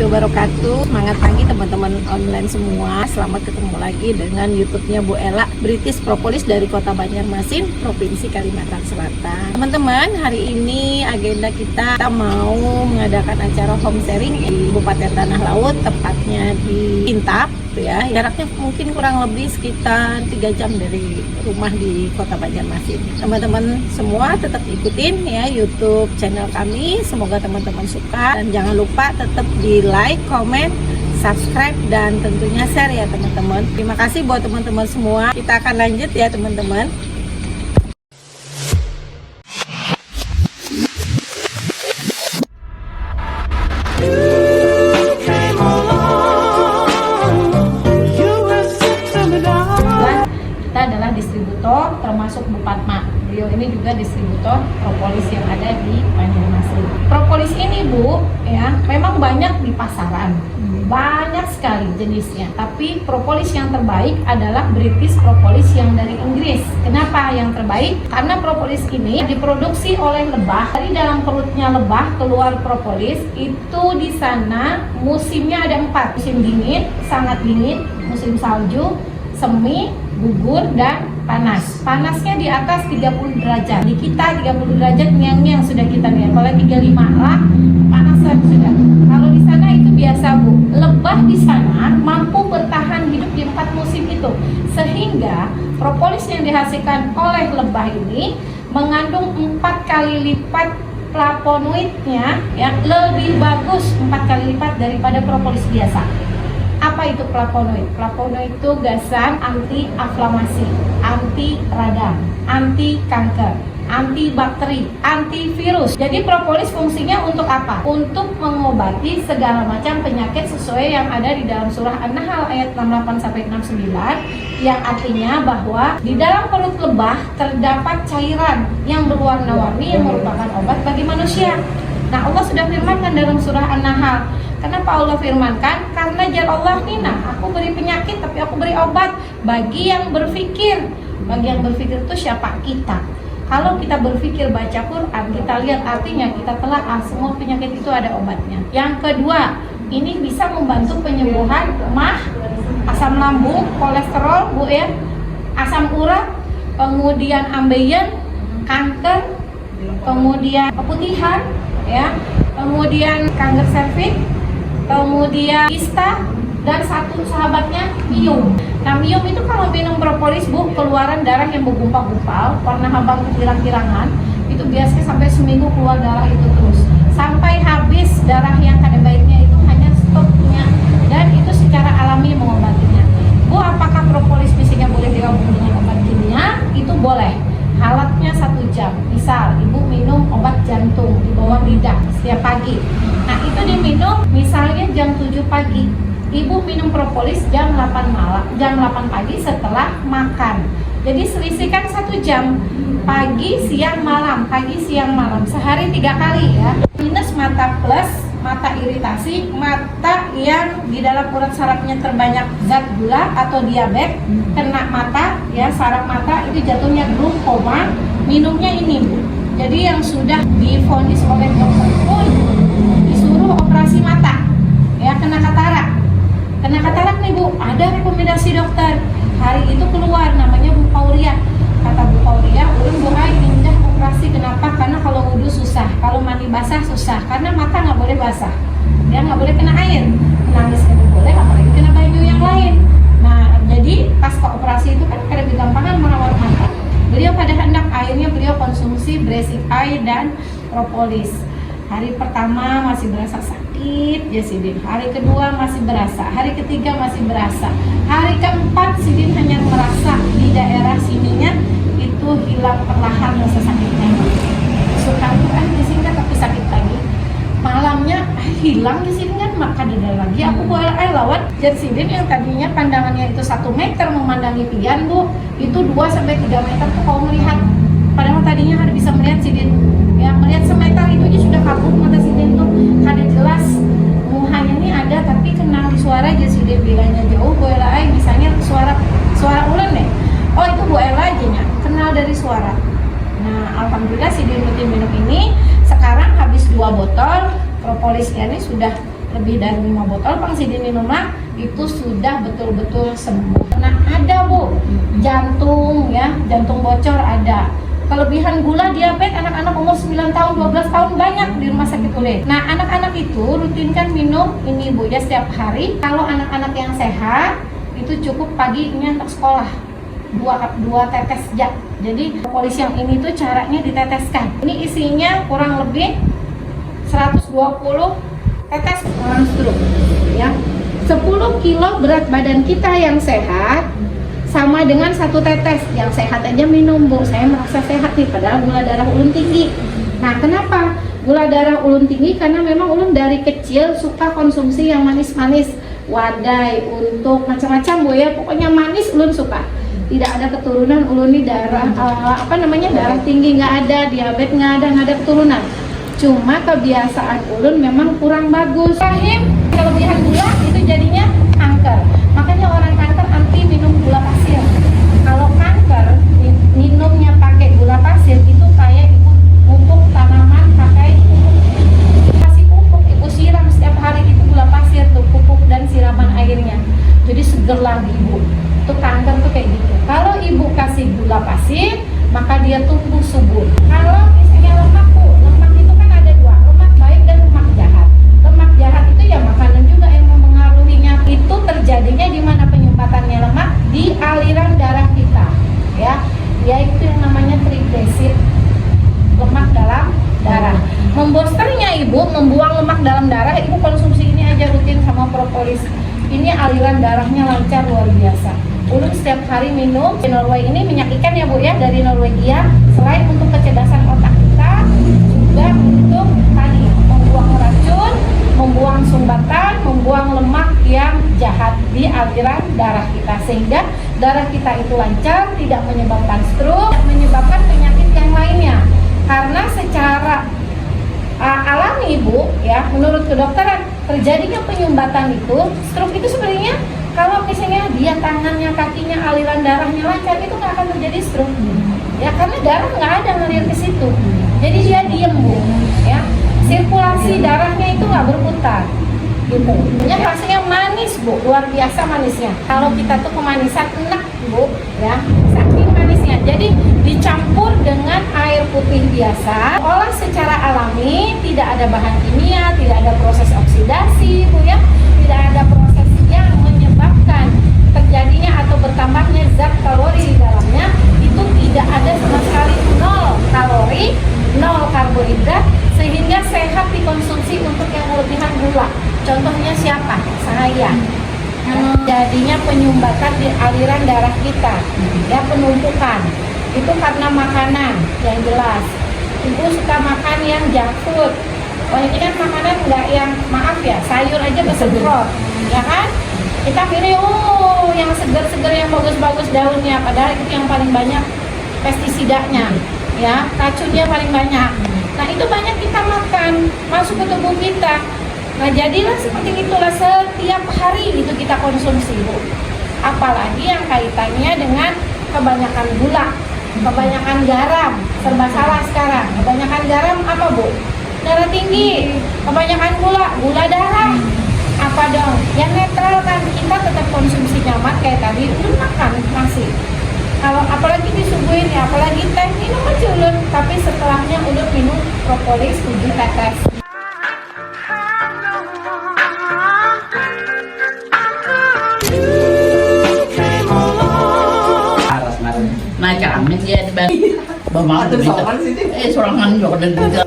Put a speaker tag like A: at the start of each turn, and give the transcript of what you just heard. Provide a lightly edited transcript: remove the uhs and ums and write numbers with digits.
A: wabarakatuh. Semangat pagi teman-teman online semua. Selamat ketemu lagi dengan YouTube-nya Bu Ella, British Propolis dari Kota Banjarmasin, Provinsi Kalimantan Selatan. Teman-teman, hari ini agenda kita mau mengadakan acara home sharing di Kabupaten Tanah Laut, tepatnya di Intap. Ya, jaraknya mungkin kurang lebih sekitar 3 jam dari rumah di Kota Banjarmasin. Teman-teman semua tetap ikutin ya YouTube channel kami. Semoga teman-teman suka dan jangan lupa tetap di like, comment, subscribe dan tentunya share ya teman-teman. Terima kasih buat teman-teman semua. Kita akan lanjut ya teman-teman. Adalah distributor termasuk Bu Padma. Beliau ini juga distributor propolis yang ada di Banjarmasin. Propolis ini Bu, ya memang banyak di pasaran, banyak sekali jenisnya. Tapi propolis yang terbaik adalah British Propolis yang dari Inggris. Kenapa yang terbaik? Karena propolis ini diproduksi oleh lebah. Dari dalam perutnya lebah keluar propolis. Itu di sana musimnya ada 4. Musim dingin, sangat dingin, musim salju, semi, gugur, dan panas. Panasnya di atas 30 derajat. Di kita 30 derajat yang sudah kita lihat. Kalau 35 lah panasan sudah. Kalau di sana itu biasa Bu. Lebah di sana mampu bertahan hidup di 4 musim itu. Sehingga propolis yang dihasilkan oleh lebah ini mengandung 4 kali lipat flavonoidnya, ya, lebih bagus 4 kali lipat daripada propolis biasa. Apa itu flavonoid? Flavonoid itu gasan anti-inflamasi, anti radang, anti kanker, anti bakteri, antivirus. Jadi propolis fungsinya untuk apa? Untuk mengobati segala macam penyakit sesuai yang ada di dalam surah An-Nahl ayat 68 sampai 69, yang artinya bahwa di dalam perut lebah terdapat cairan yang berwarna-warni yang merupakan obat bagi manusia. Nah, Allah sudah firmankan dalam surah An-Nahl. Kenapa Allah firmankan? Karena jar Allah nina, aku beri penyakit tapi aku beri obat bagi yang berpikir. Bagi yang berpikir itu siapa? Kita. Kalau kita berpikir baca Quran, kita lihat artinya, kita telah semua penyakit itu ada obatnya. Yang kedua, ini bisa membantu penyembuhan mah, asam lambung, kolesterol Bu ya, asam urat, kemudian ambeien, kanker, kemudian keputihan ya, kemudian kanker serviks, kemudian kista, dan satu sahabatnya miom. Nah, miom itu kalau minum propolis Bu, keluaran darah yang bergumpal-gumpal, warna habang pirang-pirangan, itu biasanya sampai seminggu keluar darah itu terus. Sampai habis darah yang kada baiknya itu hanya stoknya, dan itu secara alami mengobatinya. Bu, apakah propolis misalnya boleh digabung dengan obat kimia? Itu boleh. Halatnya 1 jam. Misal ibu minum obat jantung di bawah lidah setiap pagi. Nah, itu diminum misalnya jam 7 pagi. Ibu minum propolis jam 8 malam, jam 8 pagi setelah makan. Jadi selisihkan 1 jam. Pagi, siang, malam, pagi, siang, malam. Sehari 3 kali ya. Minus mata plus, mata iritasi, mata yang di dalam urat sarafnya terbanyak zat gula atau diabetes, kena mata ya, saraf mata itu jatuhnya glaukoma, minumnya ini Bu. Jadi yang sudah divonis oleh dokter pun disuruh operasi mata ya, kena katarak. Kena katarak nih Bu, ada rekomendasi dokter. Hari itu keluar namanya Bu Pauria. Kata Bu Pauria, ulun buhay indah operasi. Kenapa? Karena kalau wudhu susah, kalau mandi basah susah, karena mata nggak boleh basah, dia nggak boleh kena air, menangis nggak boleh, apalagi kena baju yang lain. Nah, jadi pasca operasi itu kan kada gampang merawat mata. Beliau pada hendak airnya beliau konsumsi Basic Eye dan propolis. Hari pertama masih berasa sakit ya Sidin, hari kedua masih berasa, hari ketiga masih berasa, hari keempat Sidin hanya merasa di daerah sininya itu hilang perlahan rasa sakitnya. Suka disingkat tapi sakit lagi. Malamnya hilang di sini kan, maka ada lagi. Aku boleh lawan jet Sidin yang tadinya pandangannya itu 1 meter memandangi pian Bu, itu 2-3 meter tuh kau melihat. Padahal tadinya harus bisa melihat Sidin ya, melihat semeter itu aja sudah kabur mata Sidin tuh, kada jelas muhanya ini ada tapi kenal suara aja Sidin bilangnya jauh. Bu Ella misalnya suara ulen deh, oh itu Bu Ella aja nya, kenal dari suara. Nah, alhamdulillah Sidin rutin minum ini. Sekarang habis 2 botol propolisnya ini sudah lebih dari 5 botol Pangsidin minumlah, itu sudah betul-betul sembuh. Nah ada Bu, jantung ya, jantung bocor ada. Kelebihan gula, diabetes, anak-anak umur 9 tahun, 12 tahun banyak di rumah sakit ULE. Nah anak-anak itu rutinkan minum ini Bu ya setiap hari. Kalau anak-anak yang sehat itu cukup pagi ini untuk sekolah 2 tetes jak. Jadi propolis yang ini tuh caranya diteteskan. Ini isinya kurang lebih 120 tetes orang stroke ya. 10 kilo berat badan kita yang sehat sama dengan 1 tetes. Yang sehat aja minum Bu, saya merasa sehat nih padahal gula darah ulun tinggi. Nah kenapa gula darah ulun tinggi? Karena memang ulun dari kecil suka konsumsi yang manis-manis, wadai, untuk macam-macam Bu ya, pokoknya manis ulun suka. Tidak ada keturunan ulun nih darah darah tinggi nggak ada, diabetes nggak ada keturunan. Cuma kebiasaan ulun memang kurang bagus. Rahim kelebihan gula itu jadinya kanker. Makanya orang kanker anti minum gula pasir. Kalau kanker minumnya pakai gula pasir itu kayak ibu pupuk tanaman pakai kasih pupuk, ibu siram setiap hari itu gula pasir tuh pupuk dan siraman airnya. Jadi seger lagi Bu. Itu kanker tuh kayak gitu. Kalau ibu kasih gula pasir, maka dia tumbuh subur. Kalau misalnya lemak Bu, lemak itu kan ada 2, lemak baik dan lemak jahat. Lemak jahat itu ya makanan juga yang mempengaruhinya. Itu terjadinya di mana penyumpatannya lemak? Di aliran darah kita, ya. Yaitu yang namanya trigliserid, lemak dalam darah. Membosternya ibu, membuang lemak dalam darah, ibu konsumsi ini aja rutin sama propolis. Ini aliran darahnya lancar luar biasa. Ulun setiap hari minum. Di Norway ini minyak ikan ya Bu ya, dari Norwegia. Selain untuk kecerdasan otak kita, juga untuk tadi membuang racun, membuang sumbatan, membuang lemak yang jahat di aliran darah kita, sehingga darah kita itu lancar, tidak menyebabkan stroke, tidak menyebabkan penyakit yang lainnya. Karena secara alami Bu ya, menurut kedokteran terjadinya penyumbatan itu, stroke itu sebenarnya kalau misalnya dia tangannya, kakinya, aliran darahnya lancar, itu nggak akan terjadi stroke ya, karena darah nggak ada ngalir ke situ. Jadi dia diem Bu ya, sirkulasi darahnya itu nggak berputar gitu. Ya rasanya manis Bu, luar biasa manisnya. Kalau kita tuh kemanisan enak Bu ya, saking manisnya. Jadi dicampur dengan air putih biasa, olah secara alami, tidak ada bahan kimia, tidak ada proses oksidasi Bu ya, tidak ada proses yang menyebabkan terjadinya atau bertambahnya zat kalori di dalamnya. Itu tidak ada sama sekali, 0 kalori, 0 karbohidrat, sehingga sehat dikonsumsi untuk yang kelebihan gula. Contohnya siapa? Saya. Jadinya penyumbatan di aliran darah kita, ya penumpukan. Itu karena makanan yang jelas. Ibu suka makan yang junk food. Oh ini kan makanan nggak yang, maaf ya, sayur aja kesemprot, ya kan? Kita pilih yang seger-seger, yang bagus-bagus daunnya, padahal itu yang paling banyak pestisidanya, ya, racunnya paling banyak. Nah itu banyak kita makan, masuk ke tubuh kita. Nah jadilah seperti itulah setiap hari itu kita konsumsi Bu. Apalagi yang kaitannya dengan kebanyakan gula, kebanyakan garam, serba salah sekarang. Kebanyakan garam apa Bu? Darah tinggi. Kebanyakan gula darah. Apa dong? Yang netral kan, kita tetap konsumsi nyaman kayak tadi, ulun makan nasi. Kalau apalagi disuguhin ya, apalagi teh, minum aja ulun. Tapi setelahnya ulun minum propolis 7 tetes.
B: Nah, camin dia di bawah. Sorangan juga dan juga.